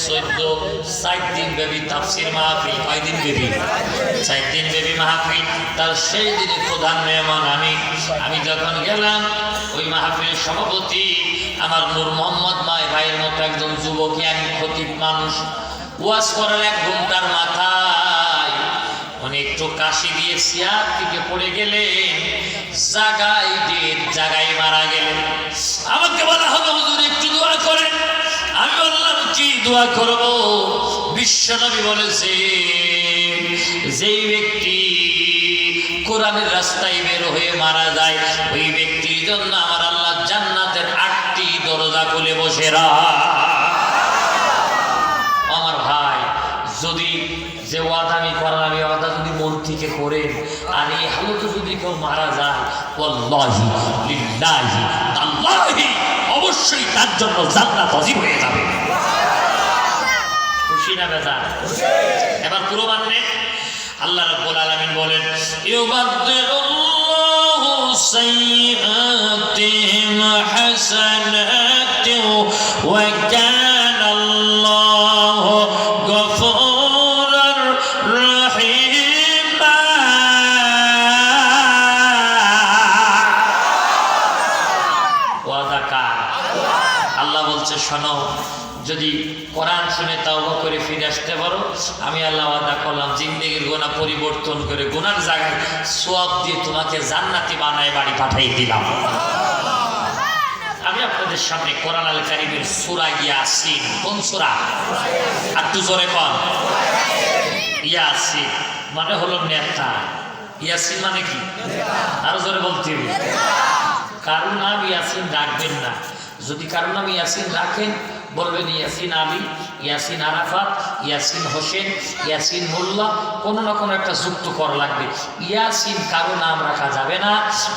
4 দিন ব্যাপী তাফসীর মাহফিল। কয় দিন ব্যাপী? 4 দিন ব্যাপী মাহফিল। তার সেই দিনে প্রধান মেহমান আমি যখন গেলাম, ওই মাহফিলের সভাপতি আমার নূর মোহাম্মদ ভাইয়ের মতো একজন যুবকী, আমি খতিব মানুষ, ওয়াজ করার 1 ঘন্টার মাথায় উনি একটু কাশি দিয়ে চেয়ার থেকে পড়ে গেলেন, জায়গায় মারা গেলেন। আমাকে বলা হলো, হুজুর একটু দোয়া করেন। আমি বললাম, কি দোয়া করব? বিশ্বনবী বলেছে, যেই ব্যক্তি কোরআনের রাস্তায় বের হয়ে মারা যায়, ওই ব্যক্তির জন্য আমার আল্লাহ জান্নাতের 8টি দরজা খুলে বসে রাখ। আমার ভাই, যদি যে ওয়াদা আমি করার, আমি ওয়াদা যদি মন থেকে করেন, আর এই হালতে যদি কেউ মারা যায়, ওয়াল্লাহি লিল্লাহি তাআল্লাহি, অবশ্যই তার জন্য জান্নাত ওয়াজিব হয়ে যাবে। খুশি না বেজা? এবার পুরো মানে আল্লাহ রাব্বুল আলামিন বলেন, ইউবাদদিলুল্লাহু সাইয়্যাতিহিম হাসানাতিন ওয়া কানা আল্লাহু গফুরার রহিমা। ওয়াদা কার? আল্লাহ বলছে, শোনো, যদি কোরআন শুনে তাওবা করে ফিরে আসতে পারো, আমি আল্লাহ ওয়াদা করলাম জিন্দেগির গুনাহ পরিবর্তন করে গুনার জায়গায় সওয়াব দিয়ে তোমাকে জান্নাতি বানায় বাড়ি পাঠিয়ে দিলাম। আমি আপনাদের সামনে কোরআন আল কারীমের সূরা ইয়াসিন, কোন সূরা? একটু জোরে কোন। ইয়াসিন মানে হলো নেতা। ইয়াসিন মানে কি? আরো জোরে বলতে হবে। কারণ নাম ইয়াসিন রাখবেন না। যদি কারণ নাম ইয়াসিন রাখেন, বলবেন ইয়াসিন আলী, ইয়াসিন আরাফাত, ইয়াসিন হোসেন, ইয়াসিন মোল্লা, কোনো না কোনো একটা যুক্ত করা লাগবে। ইয়াসিন কারো নাম রাখা যাবে না।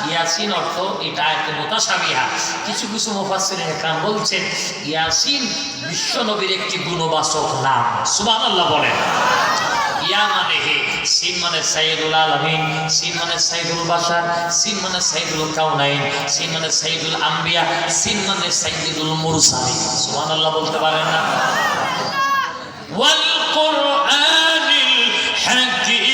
ইয়াসিন অর্থ এটা একটা মুতাশাবিহা। কিছু কিছু মুফাসসিরিন ইকরাম বলছেন, ইয়াসিন বিশ্বনবীর একটি গুণবাচক নাম। সুবহানাল্লাহ বলেন। ইয়া মানে হে, সিন মানে সাইয়্যিদুল আলামিন, সিন মানে সাইয়্যিদুল বাশার, সিন মানে সাইয়্যিদুল কাউনাইন, সিন মানে সাইয়্যিদুল আম্বিয়া, সিন মানে সাইয়্যিদুল মুরসালিন। সুবহানাল্লাহ বলতে পারেন না? ওয়াল কুরআনিল হাকীম,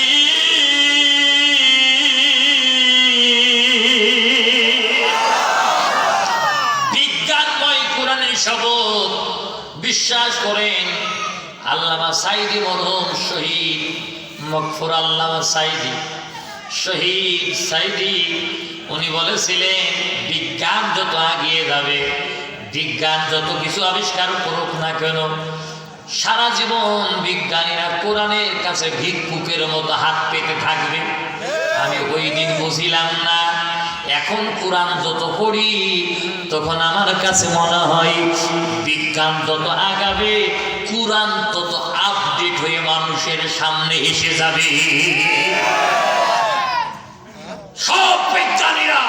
বিজ্ঞানময় কোরআনের শপথ। বিশ্বাস করেন, আল্লামা সাইদি মরহুম শহীদ মগফুর আল্লামা সাইদি, শহীদ সাইদি, উনি বলেছিলেন, বিজ্ঞান যত এগিয়ে যাবে, বিজ্ঞান যত কিছু আবিষ্কার করুক না কেন, সারা জীবন বিজ্ঞানীরা কোরআনের কাছে ভিক্ষুকের মতো হাত পেতে থাকবে। আমি ওই দিন বুঝিলাম না। এখন কোরআন যত পড়ি, তখন আমার কাছে মনে হয় বিজ্ঞান যত আগাবে, কোরআন তত আপডেট হয়ে মানুষের সামনে এসে যাবে। সব বিজ্ঞানীরা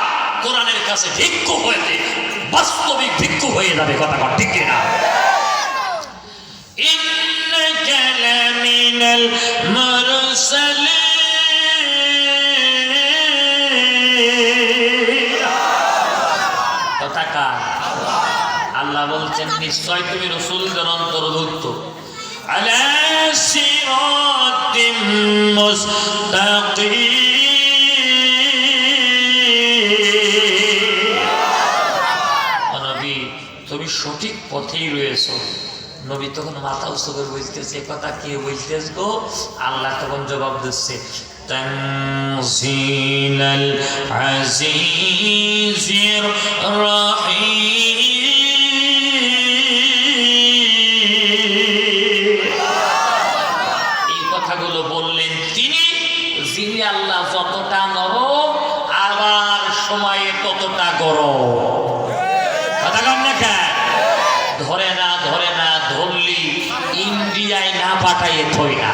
কোরআনের কাছে ভিক্ষুক হয়ে, বাস্তবিক ভিক্ষুক হয়ে যাবে। কথা কর ঠিক না? ইন্নাকা লামিনাল মুরসালিন। কথা কার? আল্লাহ বলছেন, নিশ্চয় তুমি রাসূলদের অন্তর্ভুক্ত। আলা সিরাতিম মুস্তাকিম। নবী, তুমি সঠিক পথেই রয়েছো। নবী তখন মাথা উঁচু করে বলতেছে, কথা কে বলতেছ গো? আল্লাহ তখন জবাব দিচ্ছে, তানজিলাল আজিজির রহিম। এই কথাগুলো বললেন তিনি, যিনি আল্লাহ যতটা নরম, আবার সময়ে ততটা গরম। কথা কম না কেন? ধরে না, ধরলি ইন্ডিয়ায় না পাঠাইয়ে থই না।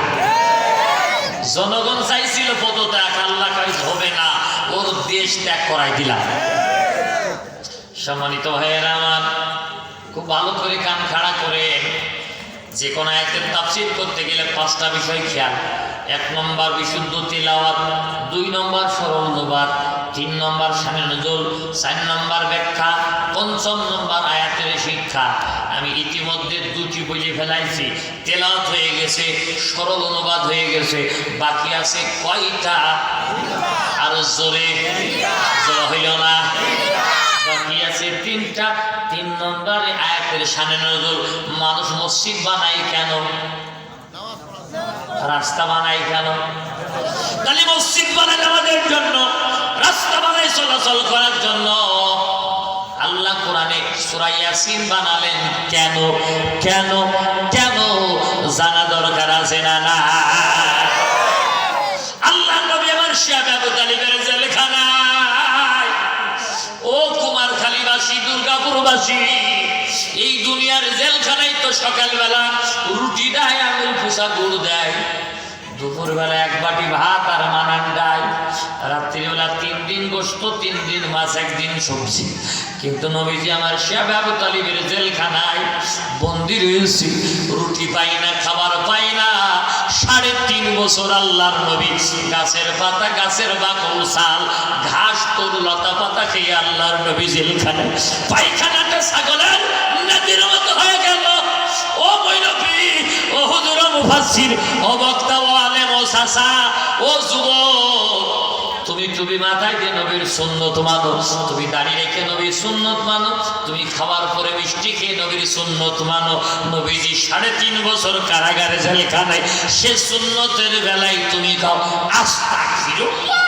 জনগণ চাইছিল পদত্যাগ, আল্লাহ কই হবে না, ওর দেশ ত্যাগ করাই দিলাম। সম্মানিত ভাইয়েরা আমার, খুব ভালো করে কান খাড়া করে, যে কোনো আয়াতের তাফসীর করতে গেলে 5টা বিষয় খেয়াল। 1 নম্বর বিশুদ্ধ তিলাওয়াত, 2 নম্বর সরল অনুবাদ, 3 নম্বর শানে নুজুল, 4 নম্বর ব্যাখ্যা, 5 নম্বর আয়াতের শিক্ষা। আমি ইতিমধ্যে দুটি বই ফেলাইছি, তেলাওয়াত হয়ে গেছে, সরল অনুবাদ হয়ে গেছে, বাকি আছে কয়টা? আর জোরে জোর হইল না, বাকি আছে 3টা। 3 নম্বরে আয়াতের শানে নজুল, মানুষ মসজিদ বানায় কেন? রাস্তা বানায় কেন? তাহলে মসজিদ বানায় আমাদের জন্য, রাস্তা বানায় চলাচল করার জন্য। আল্লাহ কোরআনে সূরা ইয়াসিন বানালেন কেন? কেন কেন জানা দরকার আছে না? না, আল্লাহ নবী আমার শিয়া আবু তালিবের জেলখানায়, ও কুমারখালীবাসী, দুর্গাপুরবাসী, এই দুনিয়ার জেলখানায় তো সকালবেলা রুটি দেয়, আঙুল ফুসা গুড় দেয়, দুপুরবেলা 1 বাটি ভাত আর মানান ডাল, রাত্রিবেলা 3 দিন গোশত, 3 দিন মাছ, 1 দিন সবজি। কিন্তু নবীজি আমার শিয়া আবু তালিবের জেলখানায় বন্দী রয়েছে, রুটি পাই না, খাবার পাই না। 3.5 বছর আল্লাহর নবী গাছের পাতা, গাছের বাকল, চাল, ঘাস, তরু লতা পাতা খেয়ে আল্লাহর নবী জেলখানায়। পায়খানাটা ছাগলের নদীর মতো হয়ে গেল। ও মৌলভী, ও হুজুর, ও মুফাসসির, ও বক্তা, ও আলেম, ও চাচা, ও যুবক, তুমি টুপি মাথায় দিয়ে নবীর সুন্নত মানো, তুমি দাড়ি রেখে নবীর সুন্নত মানো, তুমি খাওয়ার পরে মিষ্টি খেয়ে নবীর সুন্নত মানো। নবীজি 3.5 বছর কারাগারে জেলখানায়, সে সুন্নতের বেলায় তুমি খাও আস্তাগফিরুল্লাহ।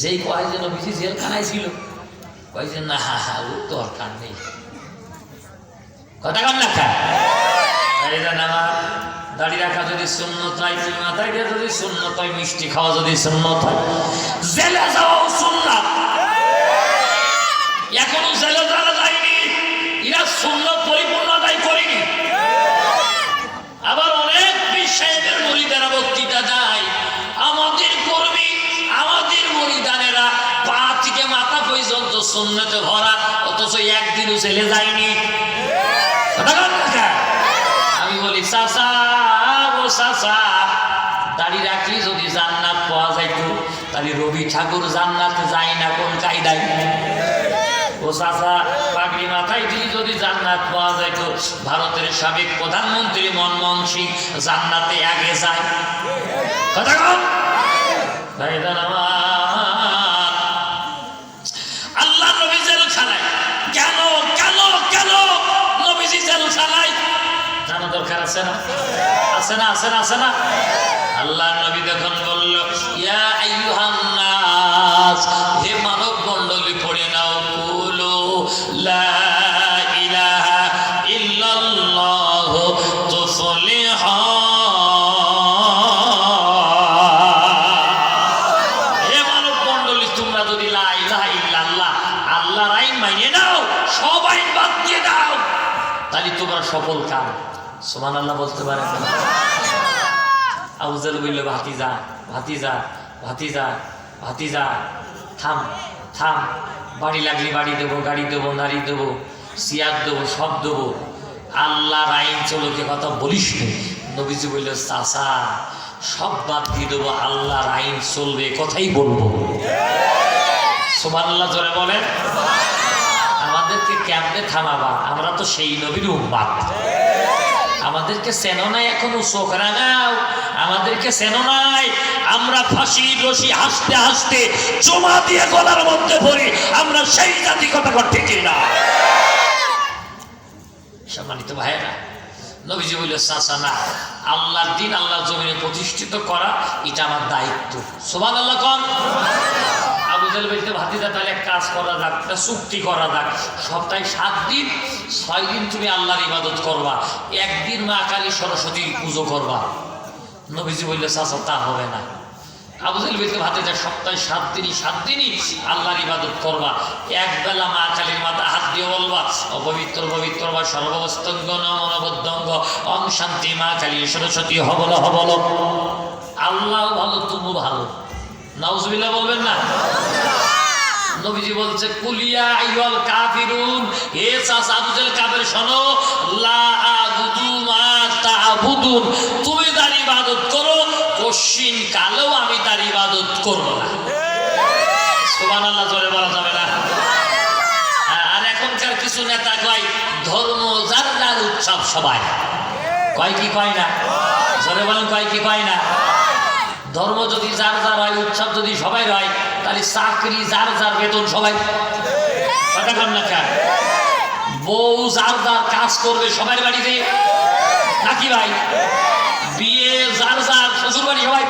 যেই কয় যে নবীজি জেলখানায় ছিল, কয় যে না, ও দরকার নেই, কথা কন না খা নামা, দাড়ি রাখা যদি সুন্নত হয়, তুমি মাথায় দিয়ে যদি সুন্নত হয়, মিষ্টি খাওয়া যদি সুন্নত হয়, জেলে যাওয়াও সুন্নাত। এখনো জেলে যারা যায়নি, এরা সুন্নত পরিপূর্ণ আদায় করেনি। আবার অনেক বিষয়ের মুরিদারা বক্তৃতা দেয়, আমাদের কর্মী, আমাদের মুরিদানেরা পা থেকে মাথা পর্যন্ত সুন্নতে ভরা, অথচ একদিনও জেলে যায়নি। আমি বলি চাচা, ও চাচা, দাড়ি রাখলি যদি জান্নাত পাওয়া যাইতো, তাহলে রবি ঠাকুর জান্নাতে যায় না কোন কায়দায়? ও চাচা, পাগড়ি মাথায় দিলি যদি জান্নাত পাওয়া যাইতো, ভারতের সাবেক প্রধানমন্ত্রী মনমোহন সিং জান্নাতে আগে যায়। কথা কম ভাইদান আমার, আল্লাহ নবী জেলখানায় কেন? কেন কেন নবীজি জেলখানায়? জানা দরকার আছে না? আছে না? আছে না? আছে না? আল্লাহ নবী যখন বলল, ইয়া আইয়ুহান নাস, হে মানব মণ্ডলী, পড়ে নাও, কুলু লা ইলাহা ইল্লাল্লাহ তুফলিহুন। হে মানব মণ্ডলী, তোমরা যদি লা ইলাহা ইল্লাল্লাহ, আল্লাহর আইন মাইনে নাও, সব আইন বাদ দিয়ে দাও, তাহলে তোমরা সফল কাম। সুবহানাল্লাহ বলতে পারে না? আবু জাহেল বলল, ভাতিজা, ভাতিজা, ভাতিজা, ভাতিজা, থাম থাম, বাড়ি লাগলে বাড়ি দেবো, গাড়ি দেবো, নারী দেবো, সিয়ার দেবো, সব দেবো, আল্লাহর আইন চলকে কথা বলিস না। নবীজি বলল, চাচা, সব বাদ দিয়ে দেবো, আল্লাহর আইন চলবে, কথাই বলবো। সুবহানাল্লাহ জোরে বলেন। আমাদেরকে কেমনে থামাবা? আমরা তো সেই নবীর উম্মত। আমাদেরকে চেনো নাই এখনো, চোখ রাঙাও, আমাদেরকে চেনো নাই। আমরা ফাঁসি রশি হাসতে হাসতে জমা দিয়ে গলার মধ্যে পড়ি, আমরা সেই জাতি, কথা ঠিক না? সম্মানিত ভাইয়েরা, নবীজি বলল, চাচা না, আল্লাহর দিন আল্লাহর জমিনে প্রতিষ্ঠিত করা এটা আমার দায়িত্ব। সুবহানাল্লাহ কোন? আবু জাহেল বলতে, ভাতিজা, তাহলে এক কাজ করা যাক, একটা চুক্তি করা যাক, সপ্তাহে 7 দিন, 6 দিন তুমি আল্লাহর ইবাদত করবা, 1 দিন মা কালী সরস্বতীর পুজো করবা। নবীজি বললে, চাচা তা হবে না। আবু জাহেল বলতে, ভাতিজা, সপ্তাহে 7 দিনই 7 দিনই আল্লাহর ইবাদত করবা, একবেলা মা কালীর মাথা হাত দিয়ে বলবা, অপবিত্র পবিত্র বা সর্ববস্তঙ্গ নমনবদ্ধঙ্গ অং শান্তি মা কালী সরস্বতী হবল হবল। আল্লাহ ভালো, তুমি ভালো, নাউজুবিল্লাহ বলবেন না? নবীজি বলছে, কুলিয়া আইয়ুল কাফিরুন, হে চাচা আবু জাহেল কাফের, শোনো, লা আবুদু মা তা'বুদুন, তুমি তার ইবাদত করো, কশিন কালেও আমি তার ইবাদত করব না। সুবহানাল্লাহ জোরে বলা যাবে না? আর উৎসব সবাই কয় কি কয় না? জোরে বলেন কয় কি কয় না? ধর্ম যদি যার যার হয়, উৎসব যদি সবাই হয়, তাহলে চাকরি যার যার, বেতন সবাই। কথা কন না কেন? বউ যার যার কাজ করবে সবাই বাড়িতে নাকি ভাই? বিয়ে যার যার শ্বশুর বাড়ি সবাই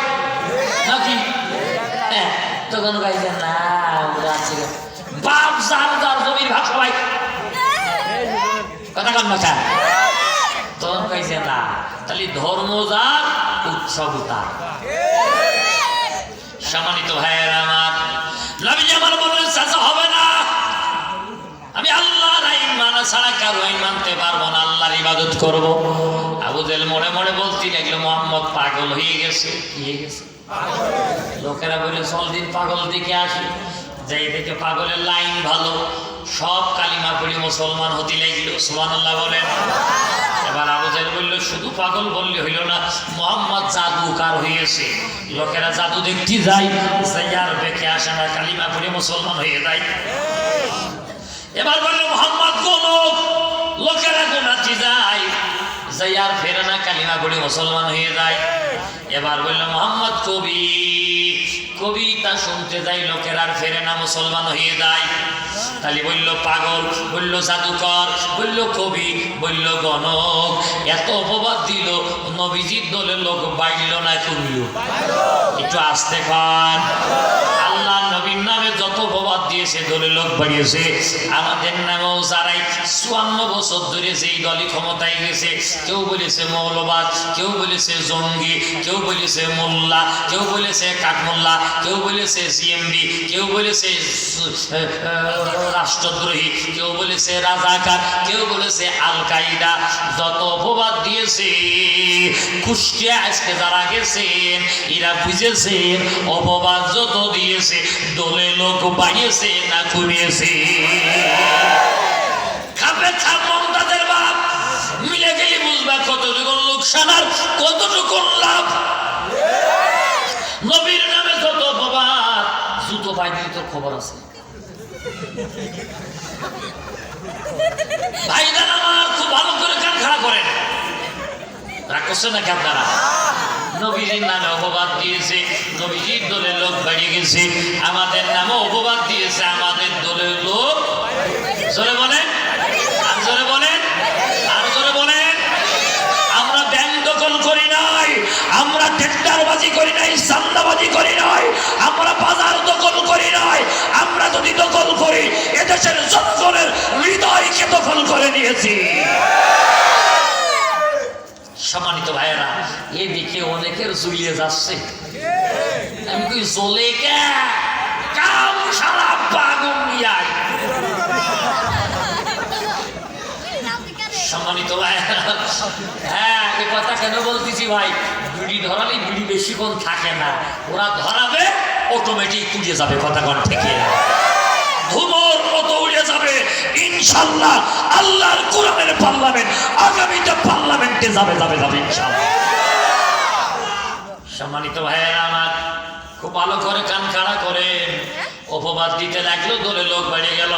নাকি? হ্যাঁ, তখন গাইছেন না বাপ যার যার জমির ভাগ সবাই। কথা কন না কেন? তখন গাইছে না, তাহলে ধর্ম যার, উৎসব তার। সম্মানিত ভাইয়েরা আমার, নবীজি আমার বললেন চাচা হবে না, আমি আল্লাহর আইন মানা ছাড়া কারো আইন মানতে পারবো না, আল্লাহর ইবাদত করব। আবু জেহেল মনে মনে বলতে লাগলো মুহাম্মদ পাগল হয়ে গেছে। কি হয়ে গেছে? লোকেরা বলে চল দিন পাগল দিকে আসি, যাই দেখে পাগলের লাইন ভালো, সব কালিমা পড়ে মুসলমান হতে লাগল। সুবহানাল্লাহ বলেন। এবার আবু জেহেল বলল শুধু পাগল বললে হইল না, মুহাম্মদ জাদুকার হয়েছে। লোকেরা জাদু দেখতে যায়, আর দেখে আসে না, কালিমা পড়ে মুসলমান হয়ে যায়। এবার বলল মুহাম্মদ গণক, লোকেরা গোনাতে যায়, যাই আর ফেরে না, কালিমা পড়ে মুসলমান হয়ে যায়। এবার বলল মুহাম্মদ কবি, কবিতা শুনতে যাই, লোকের আর ফেরে না, মুসলমান হয়ে যায়। তাহলে বলল পাগল, বলল জাদুকর, বলল কবি, বলল গণক, এত অপবাদ দিল, নবীজির দলের লোক বাইল না কমিল? একটু আসতে খান। আল্লাহ নবীর নামে যত অপবাদ দিয়েছে দলের লোক বাড়িয়েছে, আমাদের নামেও যারাই 54 বছর ধরে যেই দলই ক্ষমতায় গেছে, কেউ বলেছে মৌলবাদ, কেউ বলেছে জঙ্গি, কেউ বলেছে মোল্লা, কেউ বলেছে কাঠমোল্লা, কেউ বলেছে সিএমবি, কেউ বলেছে রাষ্ট্রদ্রোহী, কেউ বলেছে রাজাকার, কেউ বলেছে আল কায়দা, যত অপবাদ দিয়েছে। কুষ্টিয়া আজকে যারা গেছেন এরা বুঝেছেন অপবাদ যত দিয়েছে দলে লোক বাড়িয়েছে না কমিয়েছে। খাপে খাপ মমতাদের বাপ মিলে গেলে বুঝবা কতটুকু লোকসান আর কতটুকু লাভ। নবীর নামে যত অপবাদ, জুতো পাই দিলে তোর খবর আছে। ভাইজান আমার খুব ভালো করে কান খাড়া করেন, রাগ করছে না কি আপনারা? নবীজির নামে অপবাদ দিয়েছে, নবীজির দলের লোক বাড়িয়ে গেছে, আমাদের নামে অপবাদ দিয়েছে, আমাদের দলের লোক। জোরে বলেন, আর জোরে বলেন, আর জোরে বলেন। আমরা ব্যাংক দখল করি নাই, আমরা টেন্ডারবাজি করি নাই, চান্দাবাজি করি নাই, আমরা বাজার দখল করি নাই। আমরা যদি দখল করি, এদেশের জনগণের হৃদয়কে দখল করে নিয়েছি। সম্মানিত ভাইয়েরা, এদিকে অনেকের জ্বলিয়ে যাচ্ছে, আমি কই জ্বলে কে কাম সারা বাগুন নিয়ে। সম্মানিত ভাইয়েরা, হ্যাঁ এ কথা কেন বলতেছি ভাই, বিড়ি ধরালে বিড়ি বেশিক্ষণ থাকে না, ওরা ধরাবে অটোমেটিক পুড়ে যাবে। কথা কোন থেকে ধুমোর মতো উড়ে যাবে ইনশাআল্লাহ। আল্লাহর কোরআনের পার্লামেন্ট আগামীতে পার্লামেন্টে যাবে যাবে যাবে ইনশাআল্লাহ। সম্মানিত ভাইয়েরা আমার, খুব ভালো করে কান খাড়া করেন। অপবাদ দিতে লাগলো, দলে লোক বেড়ে গেল।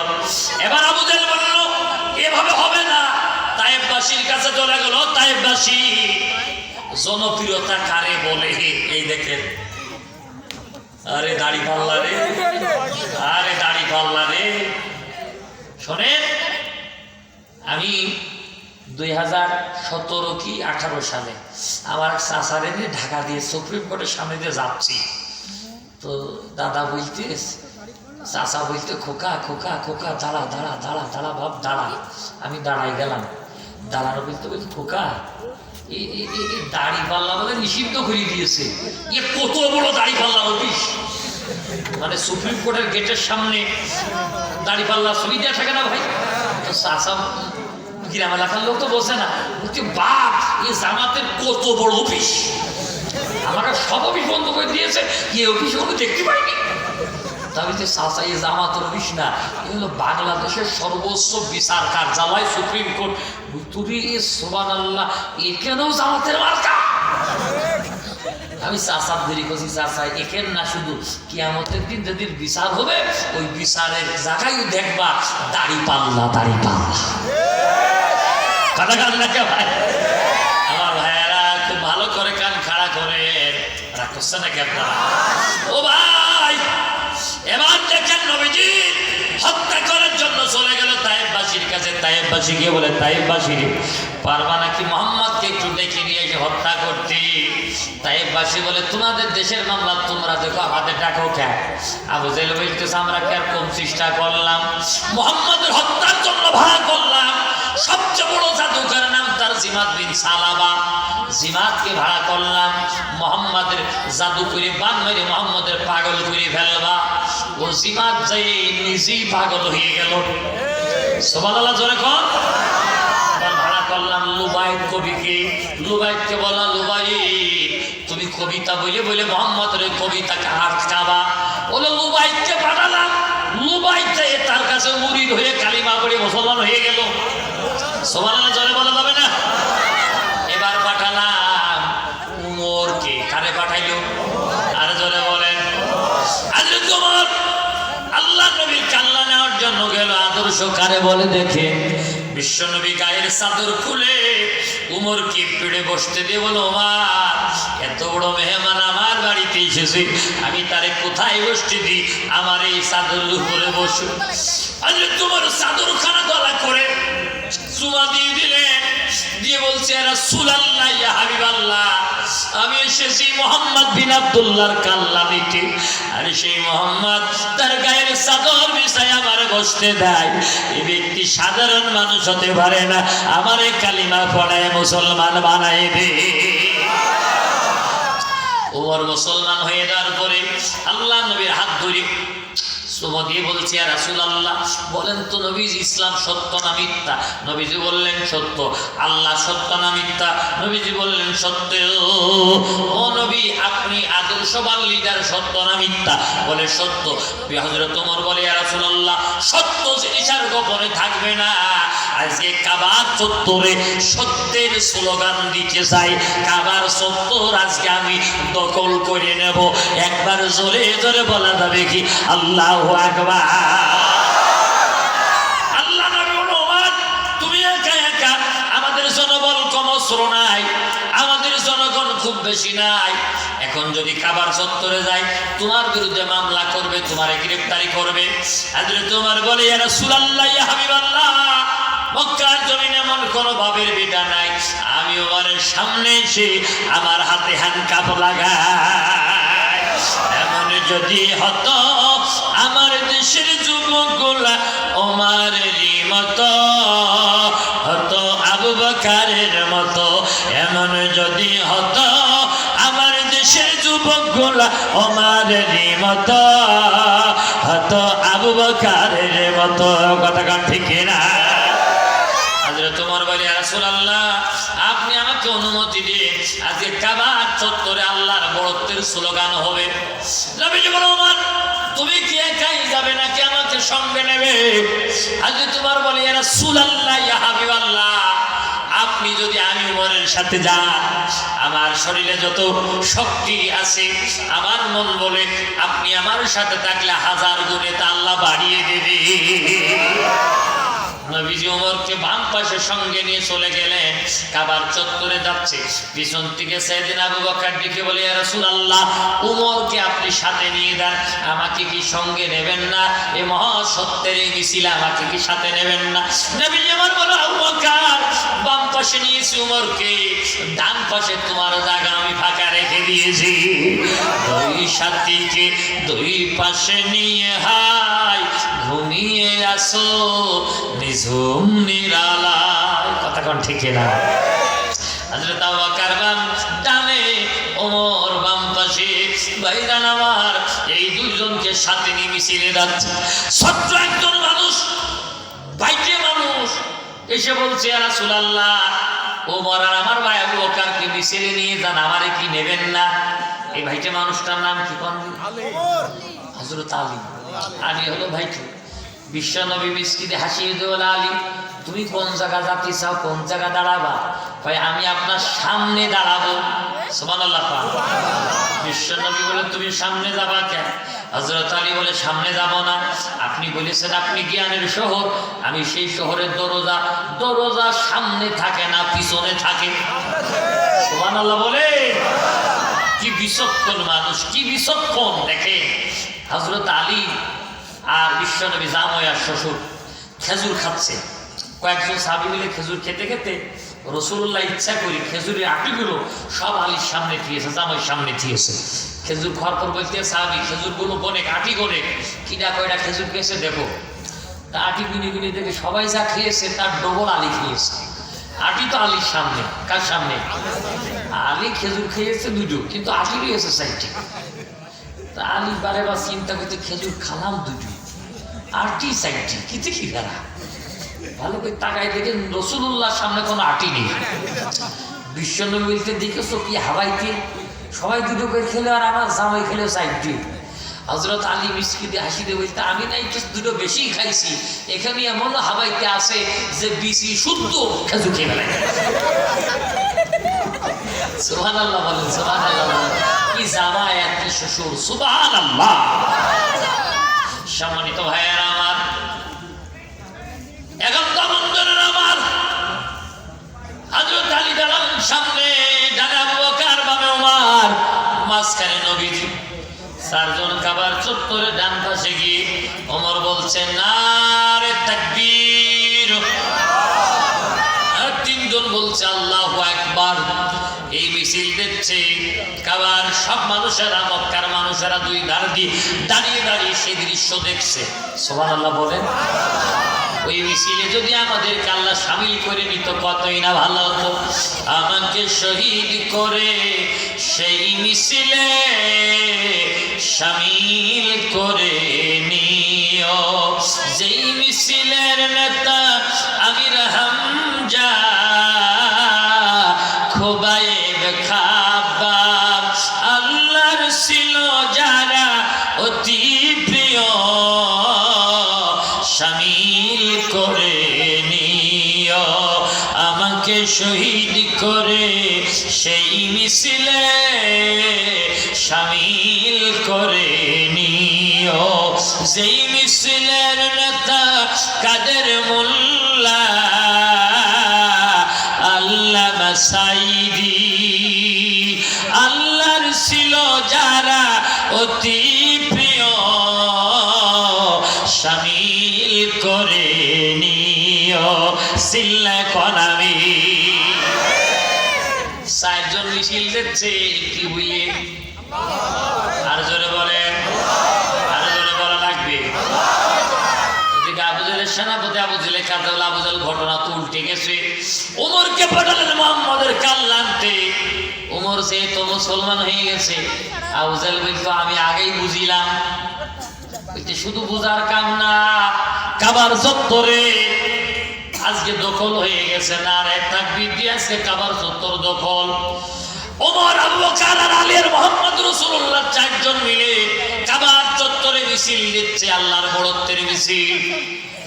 এবার আবু জেহেল বলল এভাবে হবে না, তায়েফবাসীর কাছে চলে গেল। তায়েফবাসী জনপ্রিয়তা কারে বলে এই দেখেন, আরে দাড়ি পাল্লা রে, আরে দাড়ি পাল্লা রে। শোনেন, আমি 2017 কি 18 সালে আমার চাচারে নিয়ে ঢাকা দিয়ে সুপ্রিম কোর্টের সামনে দিয়ে যাচ্ছি, তো দাদা বলতে, চাচা বলতে খোকা খোকা খোকা দাঁড়া দাঁড়া দাঁড়া দাঁড়া বাপ দাঁড়া। আমি দাঁড়াই গেলাম, দাঁড়ানো বলতে বলতে খোকা দাড়ি পাল্লা বলে নিষিদ্ধ করে দিয়েছে। এ কত বড় দাড়ি পাল্লা অফিস, মানে সুপ্রিম কোর্টের গেটের সামনে দাড়ি পাল্লা ছবি দেওয়া থাকে না ভাই। তো চাচা গ্রাম এলাকার লোক তো বসে না, বলছে বাপ এ জামাতের কত বড় অফিস, আমাকে সব অফিস বন্ধ করে দিয়েছে, এ অফিস কোনো দেখতে পাইনি। তাহলে চাচা এ জামাতের অফিস না, এ হলো বাংলাদেশের সর্বোচ্চ বিচার কার্যালয় সুপ্রিম কোর্ট। তুই সুবহানাল্লাহ, এখানেও জামাতের মার্কা। আমি চাচার দেরি করছি, চাচা এখানে না, শুধু কিয়ামতের দিন যেদিন বিচার হবে ওই বিচারের জায়গায় দেখবা দাড়ি পাল্লা দাড়ি পাল্লা। কথা কান না কে ভাই? আমার ভাইয়েরা খুব ভালো করে কান খাড়া করে রাগ করছে নাকি আপনারা? ও ভাই, এবার দেখেন নবীজি হত্যা করার জন্য চলে গেল তায়েববাসীর কাছে। তায়েববাসী গিয়ে বলে, তায়েববাসী পারবা নাকি মোহাম্মদকে একটু ডেকে নিয়ে এসে হত্যা করতে? তায়েববাসী বলে, তোমাদের দেশের মামলা তোমরা দেখো, আমাদের ডাকো কেন? আবু জেহেল বলতেছে, আমরা কি আর কম চেষ্টা করলাম? মোহাম্মদের হত্যার জন্য ভাড়া করলাম সবচেয়ে বড় জাদুকরের নাম তার জিমাত বিন সালাবা। জিমাতকে ভাড়া করলাম মোহাম্মদের জাদু করে বান মেরে মোহাম্মদের পাগল করে ফেলবা। ও জিমাত যাই নিজেই পাগল হয়ে গেল। সুবহানাল্লাহ, জোরে কোন। ভাড়া করলাম লুবাইদ কবিকে। লুবাইদকে বলা, লুবাইদ তুমি কবিতা বলে বলে মোহাম্মদের কবিতাকে আটকাবা। বলে লুবাইদকে পাঠালাম। লুবাইদ যাই তার কাছে মুরিদ হয়ে কালিমা পড়ে মুসলমান হয়ে গেল। সুবহানাল্লাহ, জোরে বলা যাবে না? এবার পাঠালাম উমরকে। কারে পাঠাইলো? আর জোরে বলেন। হযরত উমর আল্লাহ নবীর কাল্লা নেওয়ার জন্য গেল। আদর্শ কারে বলে দেখে? বিশ্ব নবী গায়ের চাদর খুলে উমরকে পেড়ে বসতে দিয়ে বলো, ওমর এত বড় মেহমান আমার বাড়িতে এসেছে, আমি তারে কোথায় বসতে দিই? আমার এই চাদর উপরে বসো। হযরত উমর চাদর খানা গলা করে চুমা দিয়ে দিলেন, দিয়ে বলছে, রাসূলুল্লাহ ইয়া হাবিবাল্লাহ, আমি এসেছি মোহাম্মদ বিন আব্দুল্লাহর কাল্লা নিতে। আর সেই মোহাম্মদ তার গায়ের চাদর বিছায় আমার বসতে দেয়। এই ব্যক্তি সাধারণ মানুষ হতে পারে না, আমারে কালিমা পড়ায় মুসলমান বানায় দে। ওমর মুসলমান হয়ে যাওয়ার পরে আল্লাহ নবীর হাত ধরে চুমো দিয়ে বলছি, ইয়া রাসূলুল্লাহ বলেন তো নবীজি ইসলাম সত্য না মিথ্যা? নবীজি বললেন সত্য। আল্লাহ সত্য না মিথ্যা? নবীজি বললেন সত্য। ও নবী, আপনি আদর্শবান লিডার, সত্য না মিথ্যা? বলে সত্য। হযরত ওমর বলে, ইয়া রাসূলুল্লাহ সত্য জিনিস আর গোপনে থাকবে না। আজকে কাবার চত্বরে সত্যের স্লোগান দিতে চাই। কাবার চত্বর আজকে আমি দখল করে নেব। একবার জোরে জোরে বলা যাবে কি আল্লাহু আকবার? আল্লাহ নবী বলল, ওমর তুমি একা একা, আমাদের জনবল কম অস্ত্র নাই, আমাদের জনগণ খুব বেশি নাই। এখন যদি কাবার চত্বরে যাই তোমার বিরুদ্ধে মামলা করবে, তোমারে গ্রেফতারি করবে। হযরত ওমর বলে, ইয়া রাসূলুল্লাহ ইয়া হাবিবাল্লাহ, মক্কার জমিনে এমন কোন বাবের বেটা নাই। আমি ওমরের সামনে এসে আমার হাতে হ্যান্ডকাপ লাগাই। এমন যদি হতো আমার দেশের যুবকগুলা ওমরেরই মতো হতো, আবু বকরের মতো। এমন যদি হতো আমার দেশের যুবকগুলা ওমরেরই মতো হতো, আবু বকরের মতো। কথা কান ঠিক না? হযরত ওমর বলে, ইয়া রাসূলুল্লাহ আপনি আমাকে অনুমতি দিন, আজকে কাবার চত্বরে আল্লাহর বড়ত্বের স্লোগান হবে। নবীজি বলে, ওমর তুমি কি একাই যাবে নাকি আমাকে সঙ্গে নেবে? হযরত ওমর বলে, ইয়া রাসূলুল্লাহ ইয়া হাবিবাল্লাহ, আপনি যদি আমি ওমরের সাথে যান, আমার শরীরে যত শক্তি আছে, আমার মন বলে আপনি আমার সাথে থাকলে 1000 গুণে তা আল্লাহ বাড়িয়ে দেবে। নবীজি ওমরকে বাম পাশে সঙ্গে নিয়ে চলে গেলেন। কাবার চত্বরে যাচ্ছে, পিছন থেকে সাইয়েদনা আবু বকর ডেকে বলে, ইয়া রাসূলুল্লাহ ওমরকে আপনি সাথে নিয়ে যান, আমাকে কি সঙ্গে নেবেন না? এই মহা সত্যের এই মিছিলে আমাকে কি সাথে নেবেন না? নবীজি ওমর বলে, আবু বকর বাম পাশে নিয়েছি ওমরকে, ডান পাশে তোমার জায়গা আমি ফাঁকা রেখে দিয়েছি। দুই সাথীকে দুই পাশে নিয়ে হাই ঘুমিয়ে আসো নিঝুম নিরালায়। কথা কোন ঠিক না? হযরত আবু বকর বাম ডানে, ওমর বাম পাশে। ভাইরান আমার, এই দুইজনকে সাথে নিয়ে মিছিলে যাচ্ছে। ছোট্ট একজন মানুষ, বাইরে মানুষ এসে বলছে, ইয়া রাসূলুল্লাহ ওমর আর আমার ভাই আবু বকরকে মিছিলে নিয়ে যান, আমারে কি নেবেন না? এই ভাইটা মানুষটার নাম কি? কোন? হযরত আলী। আলী হলো ভাইটি। বিশ্ব নবী মিষ্টিতে হাসিয়ে দেওয়াল, আলী তুমি কোন জায়গা যাতে চাও, কোন জায়গা দাঁড়াবা? ভাই আমি আপনার সামনে দাঁড়াবো। সুবহানাল্লাহ। বিশ্বনবী বলে তুমি সামনে যাবা কেন? হযরত আলী বলে সামনে যাব না, আপনি বলেছেন আপনি জ্ঞানের শহর, আমি সেই শহরের দরজা, দরজা সামনে থাকে না পিছনে থাকে। সুবহানাল্লাহ বলে। কি বিচক্ষণ মানুষ, কি বিচক্ষণ। দেখে হযরত আলী আর বিশ্বনবী জামাই আর শ্বশুর খেজুর খাচ্ছে। কয়েকজন সাহাবী মিলে খেজুর খেতে খেতে রাসূলুল্লাহ ইচ্ছা করি খেজুরের আটিগুলো সব আলীর সামনে দিয়েছে, জামাইয়ের সামনে দিয়েছে। খেজুর খাওয়ার পর বলতে সাহাবী খেজুরগুলো গনেক, আটি গনেক, কিনা কয়টা খেজুর খেয়েছে দেখো। তা আটি গুনি গুনি দেখে সবাই যা খেয়েছে তার ডবল আলী খেয়েছে। আটি তো আলীর সামনে, কার সামনে? আলী খেজুর খেয়েছে দুটো, কিন্তু আটি রয়েছে চারটি। তা আলী বারে বার চিন্তা করতে খেজুর খালাম দুটো, আটি চারটি, কিতে কি ফেরা। ভালো করে তাকায় দেখে রাসূলুল্লাহর সামনে কোনো আটি নেই। বিশ্বনবী বলতে দেখেছো কি হাওয়াইতে সবাই দুটো করে খেলে আর আমার জামাই খেলেও চারটি। হযরত আলী মিসকিতে হাসি দিয়ে বলতে আমি না একটু দুটো বেশি খাইছি, এখানে এমন হাওয়াইতে আছে যে বিসি শুদ্ধ খেজুর খেয়ে ফেলে। সুবহানাল্লাহ বলেন, সুবহানাল্লাহ বলেন। কি জামাই আর কি শ্বশুর, সুবহানাল্লাহ। সম্মানিত ভাইয়েরা আমার, এখন তমন্দরের আমার হযরত আলী দাঁড়ান সামনে, ডানে আবু বকর, বামে ওমর, মাঝখানে নবীজি। চারজন কাবার চত্বরে ডান পাশে গিয়ে ওমর বলছেন নারে তাকবীর, আর তিনজন বলছে আল্লাহু আকবার। এই মিছিল দেখছে কাবার সব মানুষেরা, মক্কার মানুষেরা দুই ধার দিয়ে দাঁড়িয়ে দাঁড়িয়ে সেই দৃশ্য দেখছে। সুবহানাল্লাহ বলেন। ওই মিছিলে যদি আমাদেরকে আল্লাহ শামিল করে নিত কতই না ভালো হতো। আমাকে শহীদ করে সেই মিছিলে শামিল করে নিও। যেই মিছিলের নেতা আমির হামজা, খোবায়েব খাব্বাব, আল্লাহর ছিল যারা অতি প্রিয়, শামিল করে নিও। আমাকে শহীদ করে সেই মিছিলে শামিল করে নিও। যেই মিছিলের নেতা কাদের মোল্লা, আল্লামা সাইদি, আল্লাহর ছিল যারা অতি প্রিয়, শামিল করে নিও। সিল্লা কনামি। চারজন মিছিল দেখছে কি বুঝলে? আর জোরে বলেন, আর জোরে বলা লাগবে। আবু জাহেলের সেনাপতি আবু জাহেল কাতাল, আবু জাহেল ঘটনা তো উল্টে গেছে। ওমরকে পাঠালেন মুহাম্মদের কাল্লান্তে। ওমর সে তো মুসলমান হয়ে গেছে। আবু জাহেল বলতো আমি আগেই বুঝিলাম। শুধু বুঝার কাম না, কাবার চত্বরে আজকে দখল হয়ে গেছে। না রে তাকবীর দিয়ে আজকে কাবার চত্বর দখল। ওমর, আবু বকর আর আলী আর মুহাম্মদ রাসূলুল্লাহ চারজন মিলে কাবার চত্বরে মিছিল দিচ্ছে, আল্লাহর বড়ত্বের মিছিল।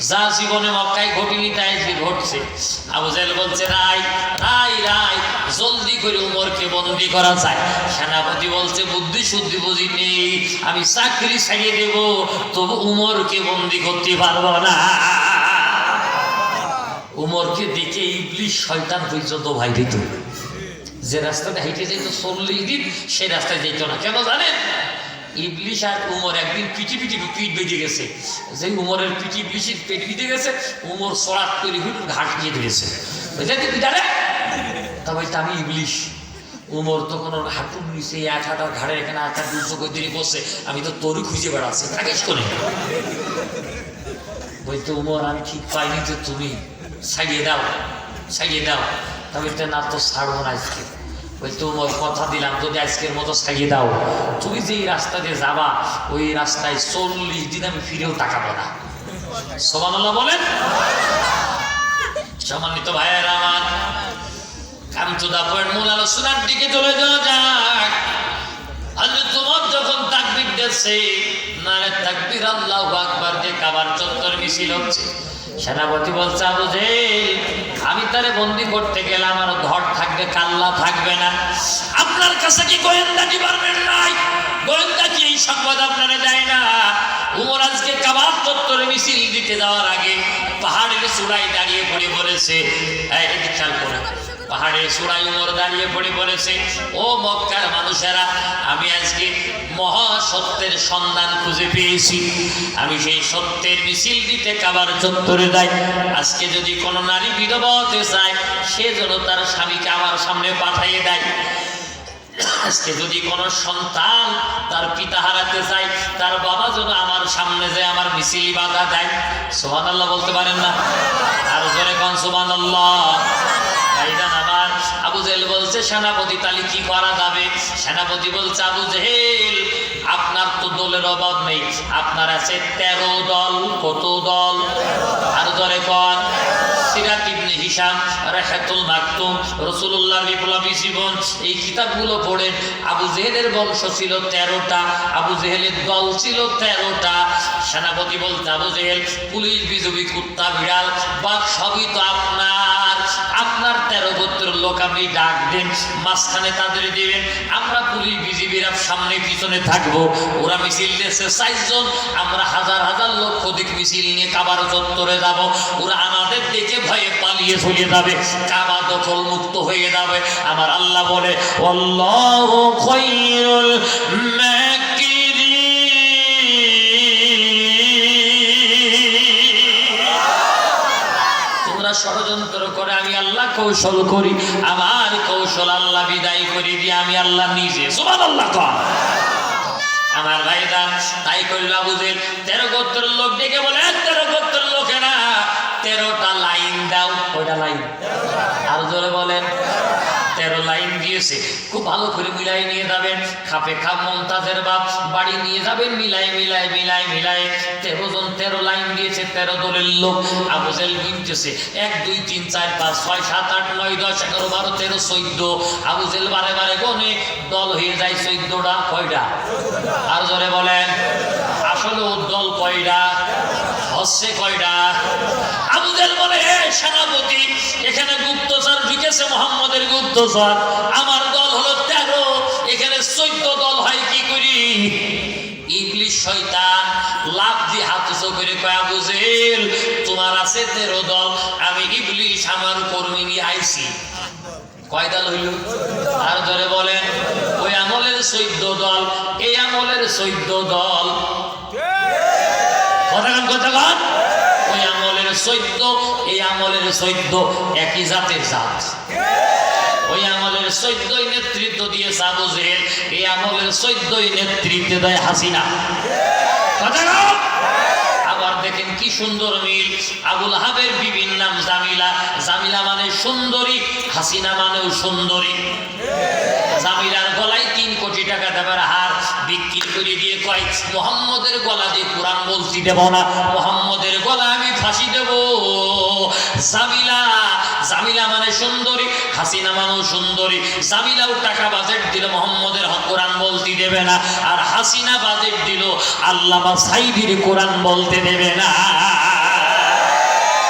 যা জীবনে মক্কায় ঘটিনি তাই ঘটছে। আবু জাহেল বলছে রাই রাই রাই, জলদি করে উমরকে বন্দী করা যায়। সেনাপতি বলছে বুদ্ধি শুদ্ধি বুঝি নেই, আমি চাকরি ছাড়িয়ে দেব, তবু উমরকে বন্দী করতে পারবো না। উমরকে দেখে ইবলিস শয়তান পর্যন্ত ভয় পেত। যে রাস্তাতে হাইটে যেত 40 দিন, সেই রাস্তায় যেত না। কেন জানেন? ইবলিস আর উমর একদিন পিঠ বেঁধে গেছে। যে উমরের পিঠি ইবলিসের পেট বেঁধে গেছে, উমর সরাত তৈরি হয়ে ঘাট নিয়ে ধরেছে। তবে আমি ইবলিস। উমর তখন ওর হাঁটুর নিচে এক হাঁটার ঘাড়ের এখানে এক হাত দুশো করে দিয়ে বসে, আমি তো তোরই খুঁজে বেড়াচ্ছি, থাকিস করে। বলতে উমর আমি ঠিক পাইনি, তো তুমি ছাড়িয়ে দাও, ছাড়িয়ে দাও। তবে না তো ছাড়বো না আজকে। বলতে উমর কথা দিলাম, যদি আজকের মতো ছাড়িয়ে দাও, তুমি যে রাস্তা দিয়ে যাবা ওই রাস্তায় 40 দিন আমি ফিরেও তাকাবো না। সুবহানাল্লাহ বলেন। সম্মানিত ভাইয়েরা আমার, কাম টু দা পয়েন্ট, মূল আলোচনার দিকে চলে যাওয়া যাক। হযরত ওমর যখন তাকবীর দিচ্ছে, নারে তাকবীর আল্লাহু আকবার দিয়ে কাবার চত্বর মিছিল হচ্ছে। সেনাপতি বলছে আবু জাহেল আমি আপনারে বন্দি করতে গেলে আমার ধর থাকবে, কাল্লা থাকবে না। আপনার কাছে কি গোয়েন্দা ডিপার্টমেন্ট নাই? গোয়েন্দা কি এই সংবাদ আপনারা দেয় না? উমর আজকে কাবার চত্বরে মিছিল দিতে যাওয়ার আগে পাহাড়ের চূড়ায় দাঁড়িয়ে পড়ে বলেছে, এটি খেয়াল করে, পাহাড়ের চূড়ায় উমর দাঁড়িয়ে পড়ে বলেছে, ও মক্কার মানুষেরা, আমি আজকে মহাসত্যের সন্ধান খুঁজে পেয়েছি। আমি সেই সত্যের মিছিল দিতে কাবার চত্বরে যাই। আজকে যদি কোনো নারী বিধবা হতে চায়, সে যেন তার স্বামীকে আমার সামনে পাঠিয়ে দেয়। আজকে যদি কোনো সন্তান তার পিতা হারাতে চায়, তার বাবা যেন আমার সামনে যায় আমার মিছিল বাধা দেয়। সুবহানাল্লাহ বলতে পারেন না? আর জোরে কোন সুবহানাল্লাহ। আমার আবু জেহেল বলছে, সেনাপতি তাহলে কি করা যাবে? সেনাপতি বলছে, আবু জেহেল, আপনার তো দলের অভাব নেই, আপনার আছে 13 দল। কত দল? আর জোরে কোন। সিরাত ইবনে হিশাম, রাহিয়াতুল মাকতুম, রাসূলুল্লাহর বিপ্লবী জীবন, এই কিতাবগুলো পড়েন। আবু জেহেলের বংশ ছিল 13টা, আবু জেহেলের দল ছিল 13টা। সেনাপতি বলতে, আবু জেহেল, পুলিশ বিজবি কুত্তা বিড়াল বাঘ সবই তো আপনার। আপনার 13 গোত্রের লোক আপনি ডাক দেন, মাঝখানে তাদের দিবেন, আমরা পুলিশ বিজিবিরা সামনে পিছনে থাকবো। ওরা মিছিল দিয়েছে 4 জন, আমরা হাজার হাজার লক্ষ দিক মিছিল নিয়ে কাবার চত্বরে যাব। ওরা আমাদের দেখে ভয়ে পালিয়ে চলে যাবে, কাবা দখল মুক্ত হয়ে যাবে। আমার আল্লাহ বলে, আল্লাহু খায়রুল মাকিরিন। তোমরা ষড়যন্ত্র করে, আমি আল্লাহ কৌশল করি। আমার কৌশল আল্লাহ বিদায় করে দিয়ে আমি আল্লাহ নিজে। সুবহানাল্লাহ। আমার ভাইরা তাই করল আবু জেহেল 13 গোত্রের লোক ডেকে বলে, 13 গোত্রের লোকেরা 13টা লাইন দাও। কয়টা লাইন? আর জোরে বলেন। 13 লাইন দিয়েছে, খুব ভালো করে মিলাই নিয়ে যাবেন। খাপে খাপ মুমতাজের বাপ বাড়ি নিয়ে যাবেন, মিলাই মিলাই মিলাই মিলাই। 13 জন 13 লাইন দিয়েছে, 13 দলের লোক। আবু জেহেল গুনতেছে 1 2 3 4 5 6 7 8 9 10 11 12 13 14। আবু জেহেল বারে বারে গনে, দল হয়ে যায় 14টা। কয়টা? আর জোরে বলেন। আসলে ওর দল কয়টা? হচ্ছে কয়টা? আবু জেহেল বলে, সেনাপতি, এখানে গুপ্তচর ঢুকেছে, মোহাম্মদের গুপ্তচর। আমার দল হলো 13, এখানে 14 দল হয় কি করি? ইবলিশ শয়তান লাভ দিয়ে হাত উঁচু করে কয়, আবু জেহেল, তোমার আছে 13 দল, আমি ইবলিশ আমার কর্মী নিয়ে আইছি। কয় দল হইল? আর ধরে বলেন। ওই আমলের 14 দল, এই আমলের 14 দল। কথাগান ওই আমলের 14, এই আমলের 14 একই জাতের জাত। ওই আমলের 14 নেতৃত্ব দিয়েছে আবু জেহেল, এই আমলের 14 নেতৃত্ব দেয় হাসিনা। কথাগান। আবার দেখেন কি সুন্দর মিল। আবুল আহাবের বিবির নাম জামিলা, জামিলা মানে সুন্দরী, হাসিনা মানেও সুন্দরী। জামিলার গলায় 3 কোটি টাকা দেবার হার বিক্রি করে দিয়ে কয়, মুহাম্মদের গলা দিয়ে কোরআন বলতে দেব না, মুহাম্মদের গলা আমি ফাঁসি দেব। জামিলা, জামিলা মানে সুন্দরী, হাসিনা মানেও সুন্দরী। জামিলাও টাকা বাজেট দিল, মুহাম্মদের কোরআন বলতে দেবে না। আর হাসিনা বাজেট দিল, আল্লামা সাইদির কোরআন বলতে দেবে না।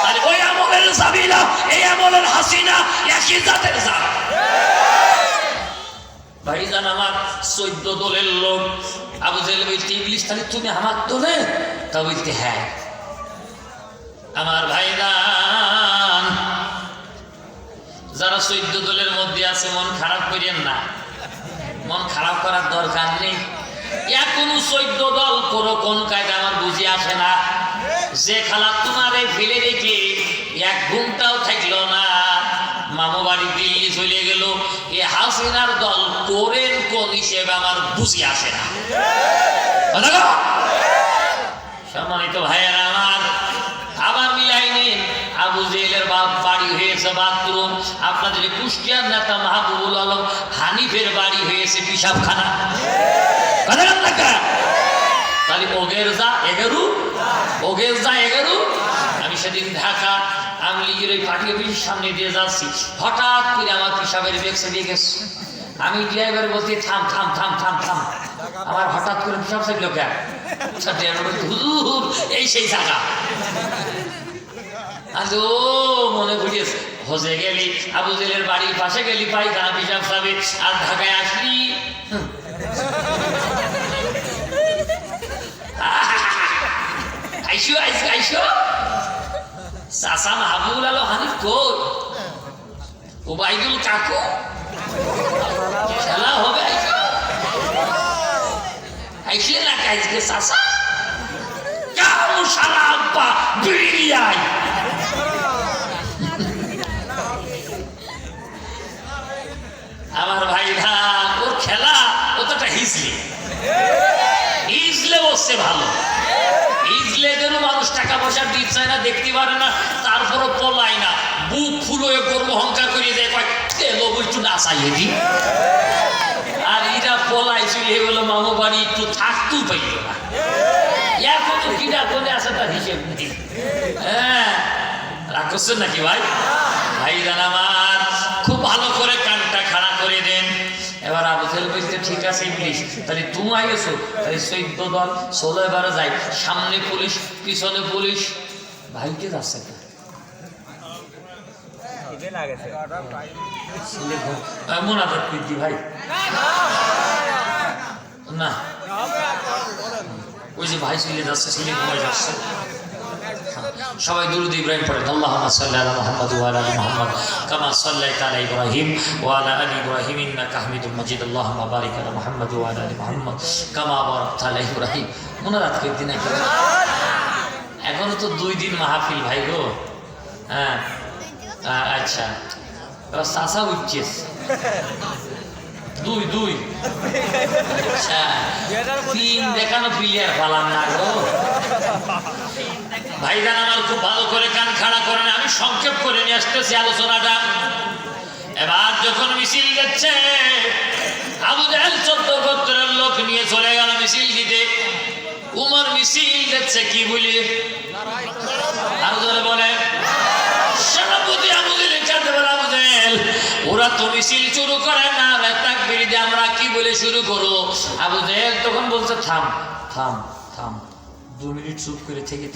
তাহলে ওই আমলের জামিলা, এই আমলের হাসিনা একই জাতের জাত। ভাইজান আমার 14 দলের লোক। আবু জেহেল বলতে, ইবলিশ, তাহলে তুমি আমার দলে? তা বলতে, হ্যাঁ। আমার ভাইজান, যারা 14 দলের মধ্যে আছে, মন খারাপ করেন না, মন খারাপ করার দরকার নেই। এখন 14 দল করো কোন কায়দা আমার বুঝে আসে না। যে খালা তোমারে ফেলে রেখে 1 ঘন্টাও থাকলো না, মামু বাড়ি দিল্লি চলে গেল, এ হাসিনার দল করেন কোন হিসেবে আমার বুঝে আসে না। সম্মানিত ভাইয়েরা আমার, আবার মিলাই নিন। আবু জেহেলের বাড়ি হয়েছে বাথরুম, আপনাদের কুষ্টিয়ার নেতা মাহবুবুল আলম হানিফের বাড়ি হয়েছে পিশাবখানা। তাহলে ওগের যা এগেরু, ওগের যা এগেরু। আমি সেদিন ঢাকা আওয়ামী লীগের ওই পার্টি অফিসের সামনে দিয়ে যাচ্ছি, হঠাৎ করে আমার পিশাবের বেক্সে দিয়ে গেছে। আমি ড্রাইভার বলতে, থাম থাম থাম থাম থাম। আমার হঠাৎ করে পিশাব চাইলো কেন? হুজুর এই সেই জায়গা। আজ ও মনে বুঝিয়েছে, হজে গেলি, আবু জেলের বাড়ির পাশে গেলি পায়খানা পিসাব খাবে, আর ঢাকায় আসলি আইসো আইসো আইসো চাচা মাহবুবুল আলম হানিফ কই, ওবাইদুল কাকু খেলা হবে, আইসো আইসলে না আজকে চাচা কারো সারা আব্বা বিড়িয়াই। আমার ভাইরা ওর খেলা ও তো একটা হিজলি, হিজলে বসছে ভালো, হিজলে যেন মানুষ টাকা পয়সা দিতে চায় না, দেখতে পারে না, তারপরও পলায় না, বুক ফুলো গর্ব অহংকার করিয়ে দেয়, কয় তেলো একটু নাচাইয়ে দি। আর এরা পলাই চলে গেলো মামু বাড়ি, একটু থাকতেও পাইল না, এখন কিনা কোনে আসে তার হিসেব নেই। হ্যাঁ রাগ করছেন নাকি ভাই? ভাই জান আমার খুব ভালো করে কানটা খাড়া করে দেন। এবার আবু জেহেল বলতে ঠিক আছে ইবলিস, তাহলে তুমি আইছো, তাহলে 14 দল 16 এবারে যাই, সামনে পুলিশ পিছনে পুলিশ, ভাইকে যাচ্ছে মোনাজাত কীর্তি ভাই না, ওই যে ভাই চলে যাচ্ছে, ছেলে ঘুমায় যাচ্ছে। সবাই দুরূদ ইব্রাহিম পড়েন, আল্লাহুম্মা সাল্লি আলা মুহাম্মাদ ওয়া আলা আলি মুহাম্মাদ কামা সাল্লাইতা আলা ইব্রাহিম ওয়া আলা আলি ইব্রাহিম ইন্নাকা হামিদুম মাজিদ, আল্লাহুম্মা বারিক আলা মুহাম্মাদ ওয়া আলা আলি মুহাম্মাদ কামা বারাকতা আলা ইব্রাহিম। মোনাজাত কীর্তি নাকি? এখনো তো 2 দিন মাহফিল ভাই গো। হ্যাঁ আচ্ছা, এবার চাচা উঠছিস 2 আচ্ছা 3 দেখানো প্লেয়ার পালাম না গো। ভাইজান আমার খুব ভালো করে কান খাড়া করেন, আমি সংক্ষেপ করে নিয়ে আসতেছি আলোচনাটা। এবার যখন মিছিল যাচ্ছে, আবু জেহেল 14 গোত্রের লোক নিয়ে চলে গেল মিছিল দিতে। উমর মিছিল যাচ্ছে কি বলি, আরো জোরে বলে সেনাপতি আবু জেহেল কাঁদতে বলে, আবু জেহেল ওরা তো মিছিল শুরু করে না, তাকবীর দিয়ে আমরা কি বলে শুরু করো? আবু জেহেল তখন বলছে থাম থাম থাম, 2 মিনিট চুপ করে থেকে